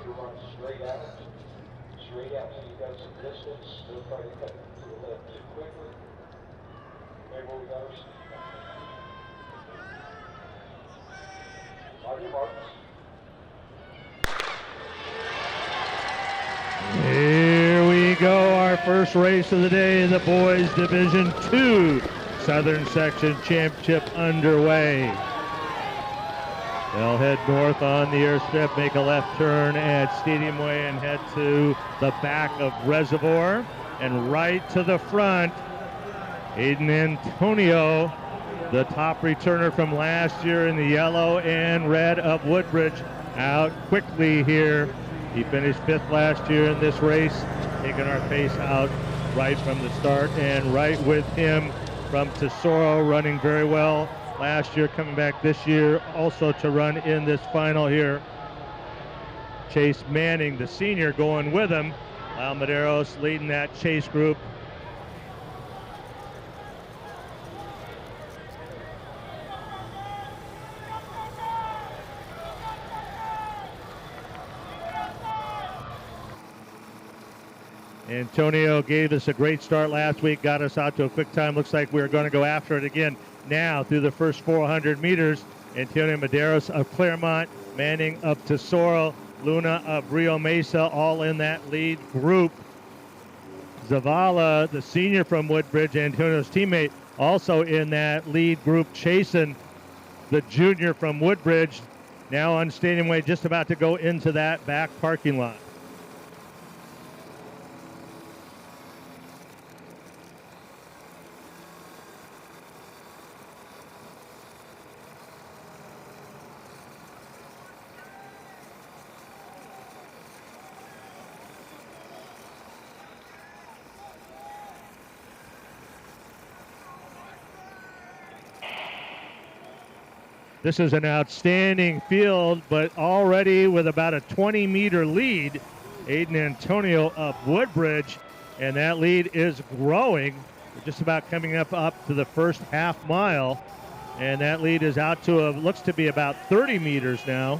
you run straight out so you got some distance. Don't try to cut to the left too quickly. Maybe we got our on your marks. Here we go, our first race of the day, the boys Division II Southern Section Championship underway. They'll head north on the airstrip, make a left turn at Stadium Way and head to the back of Reservoir. And right to the front, Aidan Antonio, the top returner from last year in the yellow and red of Woodbridge, out quickly here. He finished 5th last year in this race, taking our pace out right from the start, and right with him from Tesoro, running very well last year, coming back this year also to run in this final here. Chase Manning, the senior, going with him. Lyle Mideiros leading that chase group. Antonio gave us a great start last week, got us out to a quick time. Looks like we're going to go after it again now through the first 400 meters. Antonio Mideiros of Claremont, Manning of Tesoro, Luna of Rio Mesa, all in that lead group. Zavala, the senior from Woodbridge, Antonio's teammate, also in that lead group, chasing the junior from Woodbridge, now on Stadium Way, just about to go into that back parking lot. This is an outstanding field, but already with about a 20-meter lead, Aidan Antonio of Woodbridge, and that lead is growing. We're just about coming up to the first half mile, and that lead is out to looks to be about 30 meters now.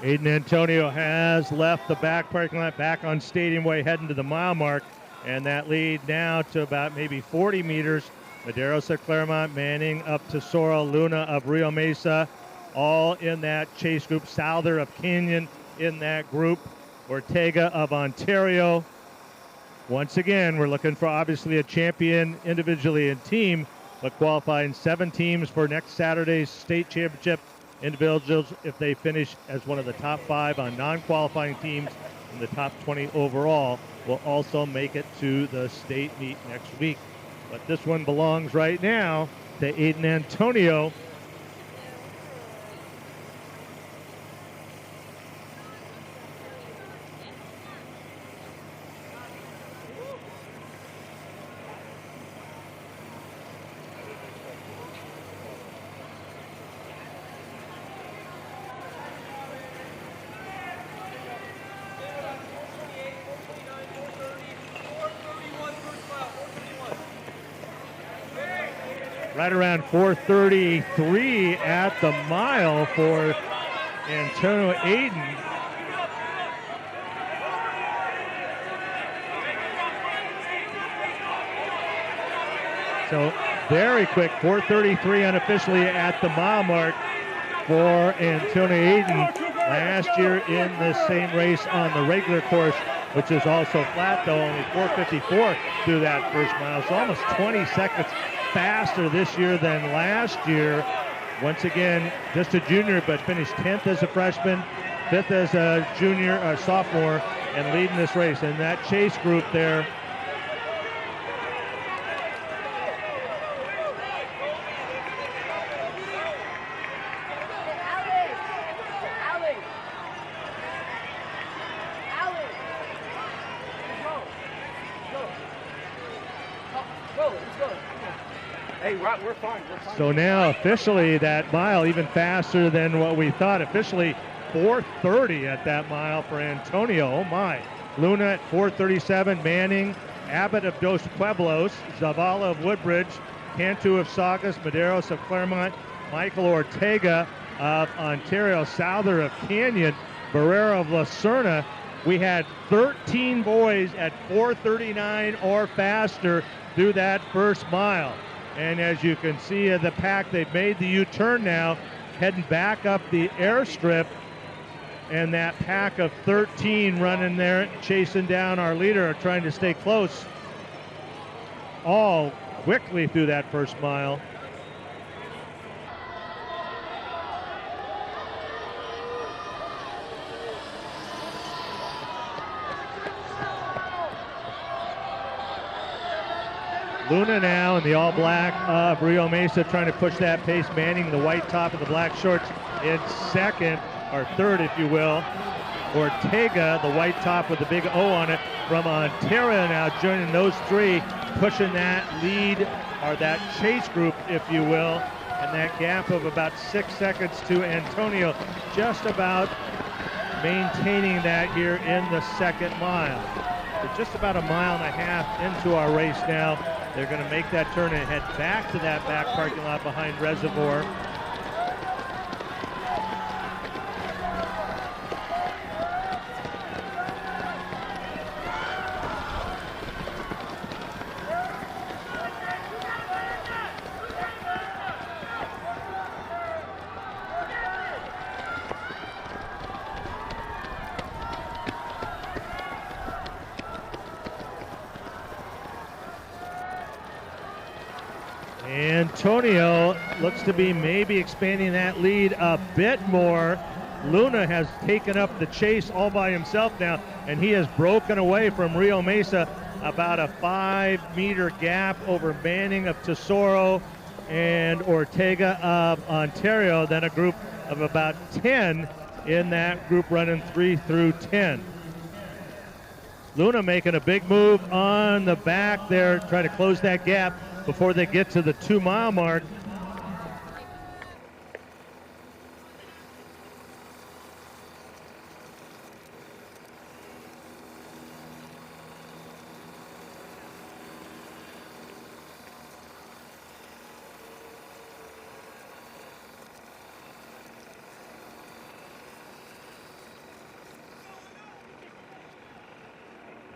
Aidan Antonio has left the back parking lot, back on Stadium Way, heading to the mile mark, and that lead now to about maybe 40 meters. Mideiros of Claremont, Manning of Tesoro, Luna of Rio Mesa, all in that chase group. Souther of Canyon in that group. Ortega of Ontario. Once again, we're looking for obviously a champion individually and team, but qualifying 7 teams for next Saturday's state championship. Individuals, if they finish as one of the top 5 on non-qualifying teams in the top 20 overall, will also make it to the state meet next week. But this one belongs right now to Aidan Antonio. Right around 4:33 at the mile for Antonio Aidan. So very quick, 4:33 unofficially at the mile mark for Antonio Aidan. Last year in this same race on the regular course, which is also flat though, only 4:54 through that first mile. So almost 20 seconds faster this year than last year. Once again, just a junior, but finished 10th as a freshman, 5th as a junior, sophomore, and leading this race. And that chase group there, we're fine. so now officially that mile even faster than what we thought. Officially 4:30 at that mile for Antonio. Oh my. Luna at 4:37, Manning, Abbott of Dos Pueblos, Zavala of Woodbridge, Cantu of Saugus, Mideiros of Claremont, Michael Ortega of Ontario, Souther of Canyon, Barrera of La Serna. We had 13 boys at 4:39 or faster through that first mile. And as you can see in the pack, they've made the U-turn now, heading back up the airstrip. And that pack of 13 running there, chasing down our leader, trying to stay close all quickly through that first mile. Luna now in the all-black of Rio Mesa trying to push that pace. Manning, the white top of the black shorts, in second, or third if you will. Ortega, the white top with the big O on it, from Ontario now joining those three, pushing that lead, or that chase group if you will. And that gap of about 6 seconds to Antonio, just about maintaining that here in the second mile. We're just about a mile and a half into our race now. They're going to make that turn and head back to that back parking lot behind Reservoir. Antonio looks to be maybe expanding that lead a bit more. Luna has taken up the chase all by himself now, and he has broken away from Rio Mesa, about a 5-meter gap over Manning of Tesoro and Ortega of Ontario, then a group of about 10 in that group running 3 through 10. Luna making a big move on the back there, trying to close that gap before they get to the 2-mile mark.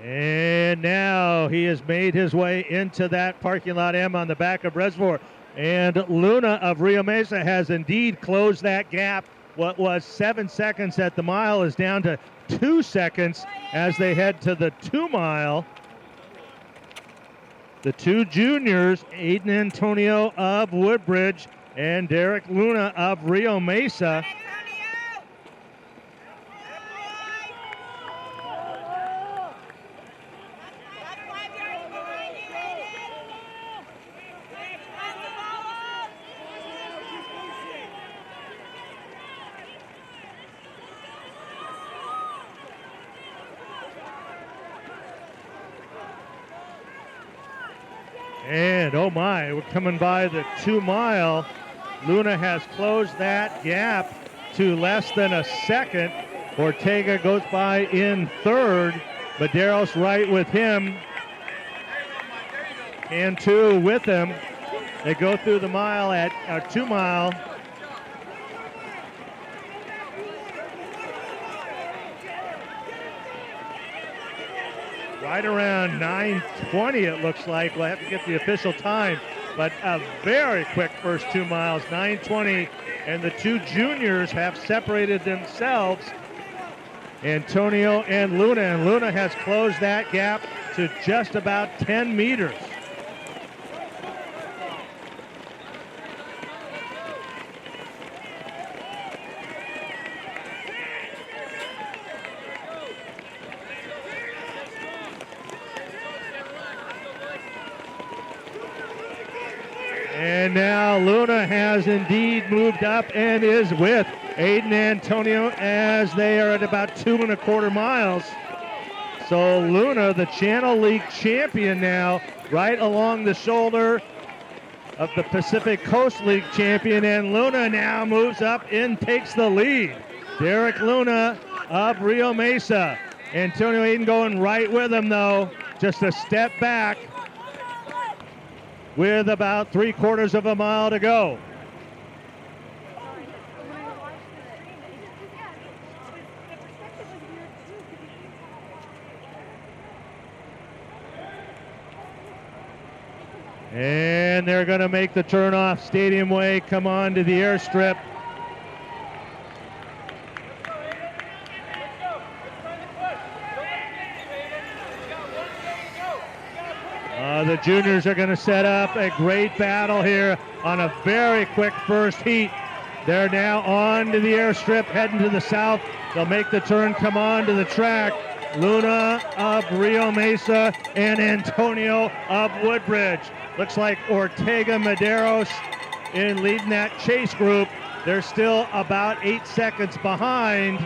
And now he has made his way into that parking lot M on the back of Reservoir. And Luna of Rio Mesa has indeed closed that gap. What was 7 seconds at the mile is down to 2 seconds as they head to the 2-mile. The two juniors, Aidan Antonio of Woodbridge and Derek Luna of Rio Mesa. And oh my, we're coming by the 2-mile. Luna has closed that gap to less than a second. Ortega goes by in third. Mideiros right with him. Cantu with him. They go through the mile at 2-mile. Right around 9:20 it looks like. We'll have to get the official time. but a very quick first 2 miles, 9:20, and the two juniors have separated themselves, Antonio and Luna has closed that gap to just about 10 meters. And now Luna has indeed moved up and is with Aidan Antonio as they are at about 2 1/4 miles. So Luna, the Channel League champion now, right along the shoulder of the Pacific Coast League champion, and Luna now moves up and takes the lead. Derek Luna of Rio Mesa. Antonio Aidan going right with him though, just a step back with about 3/4 of a mile to go. And they're going to make the turn off Stadium Way, come on to the airstrip. The juniors are going to set up a great battle here on a very quick first heat. They're now on to the airstrip, heading to the south. They'll make the turn, come on to the track. Luna of Rio Mesa and Antonio of Woodbridge. Looks like Ortega Mideiros in leading that chase group. They're still about 8 seconds behind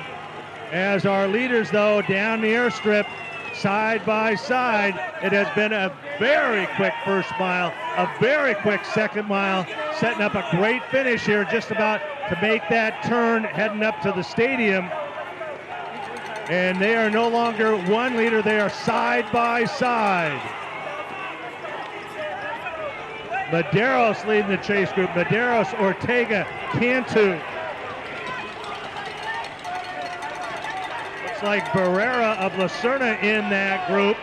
as our leaders, though, down the airstrip, side by side. It has been a very quick first mile, a very quick second mile, setting up a great finish here, just about to make that turn, heading up to the stadium. And they are no longer one leader, they are side by side. Mideiros leading the chase group. Mideiros, Ortega, Cantu. Looks like Barrera of La Serna in that group.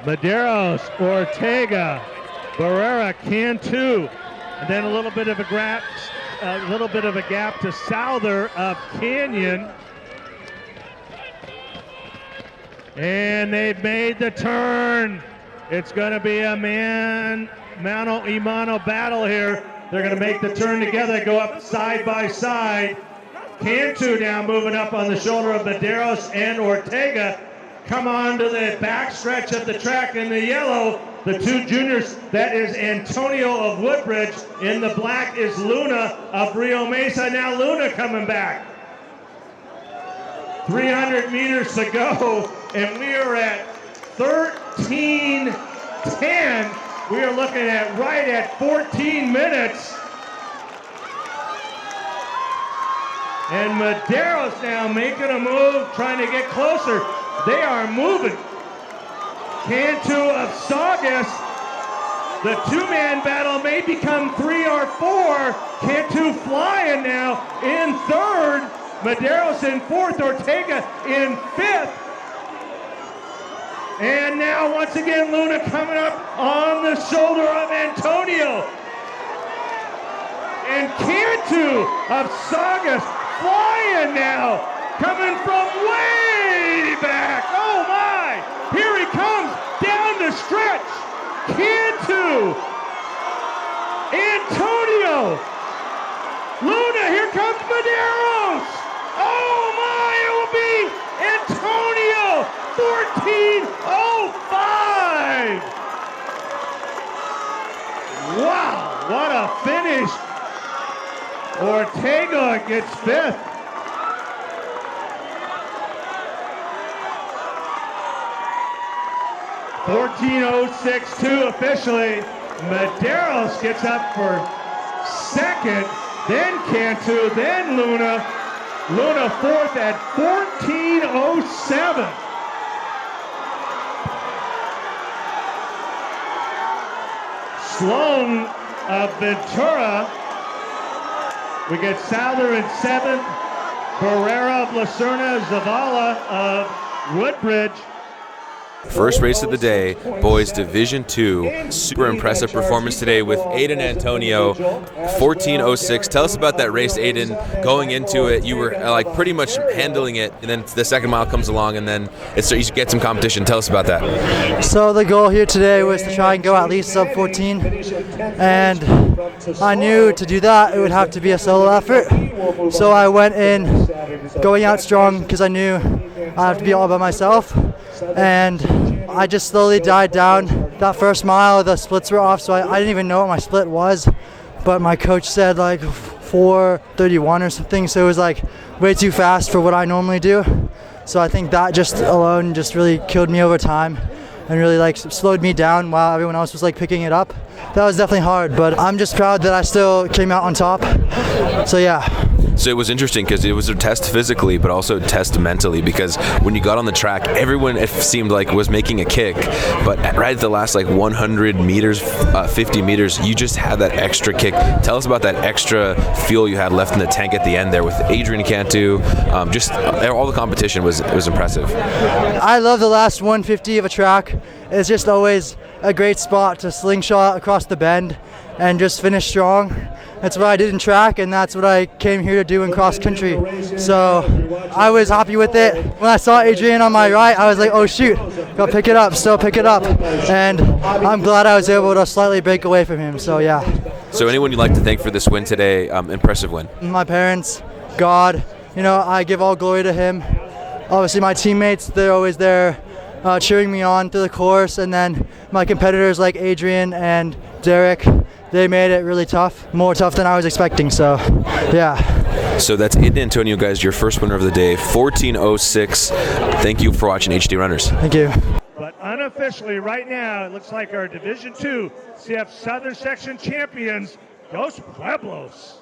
Mideiros, Ortega, Barrera, Cantu, and then a little bit of a gap to Souther of Canyon. And they've made the turn. It's going to be a mano a mano battle here. They're going to make the turn together, go up side by side. Cantu now moving up on the shoulder of Mideiros and Ortega. Come on to the back stretch of the track in the yellow. The two juniors, that is Antonio of Woodbridge. In the black is Luna of Rio Mesa. Now Luna coming back. 300 meters to go, and we are at 13:10. We are looking at right at 14 minutes. And Mideiros now making a move, trying to get closer. They are moving. Cantu of Saugus. The two-man battle may become 3 or 4. Cantu flying now in third. Mideiros in fourth. Ortega in fifth. And now once again Luna coming up on the shoulder of Antonio. And Cantu of Saugus flying now, coming from way back. Oh my! Here he comes down the stretch. Cantu, Antonio, Luna. Here comes Mideiros. Oh my! It will be Antonio. 14:05. Wow! What a finish. Ortega gets fifth. (14:06.2) officially. Mideiros gets up for second, then Cantu, then Luna. Luna fourth at 14:07. Sloan of Ventura. We get Souther in seventh, Barrera of Lacerna, Zavala of Woodbridge. First race of the day, boys Division II. Super impressive performance today with Aidan Antonio, 14:06. Tell us about that race, Aidan. Going into it, you were like pretty much handling it, and then the second mile comes along, and then you get some competition. Tell us about that. So the goal here today was to try and go at least sub 14, and I knew to do that it would have to be a solo effort. So I went in going out strong because I knew I have to be all by myself. And I just slowly died down. That first mile, the splits were off, so I didn't even know what my split was. But my coach said like 4:31 or something, so it was like way too fast for what I normally do. So I think that just alone just really killed me over time and really like slowed me down while everyone else was like picking it up. That was definitely hard, but I'm just proud that I still came out on top. So yeah. So it was interesting because it was a test physically, but also a test mentally, because when you got on the track, everyone, it seemed like, was making a kick, but right at the last like 100 meters, 50 meters, you just had that extra kick. Tell us about that extra fuel you had left in the tank at the end there with Adrian Cantu. Just all the competition was impressive. I love the last 150 of a track. It's just always a great spot to slingshot across the bend and just finish strong. That's what I did in track, and that's what I came here to do in cross country. So I was happy with it. When I saw Adrian on my right, I was like, oh shoot, go pick it up, still pick it up. And I'm glad I was able to slightly break away from him, so yeah. So anyone you'd like to thank for this win today? Impressive win. My parents, God, I give all glory to him. Obviously my teammates, they're always there cheering me on through the course, and then my competitors like Adrian and Derek, they made it really tough, more tough than I was expecting, so yeah. So that's Aidan Antonio, guys, your first winner of the day, 14:06. Thank you for watching HD Runners. Thank you. But unofficially right now, it looks like our Division II CIF Southern Section champions, Dos Pueblos.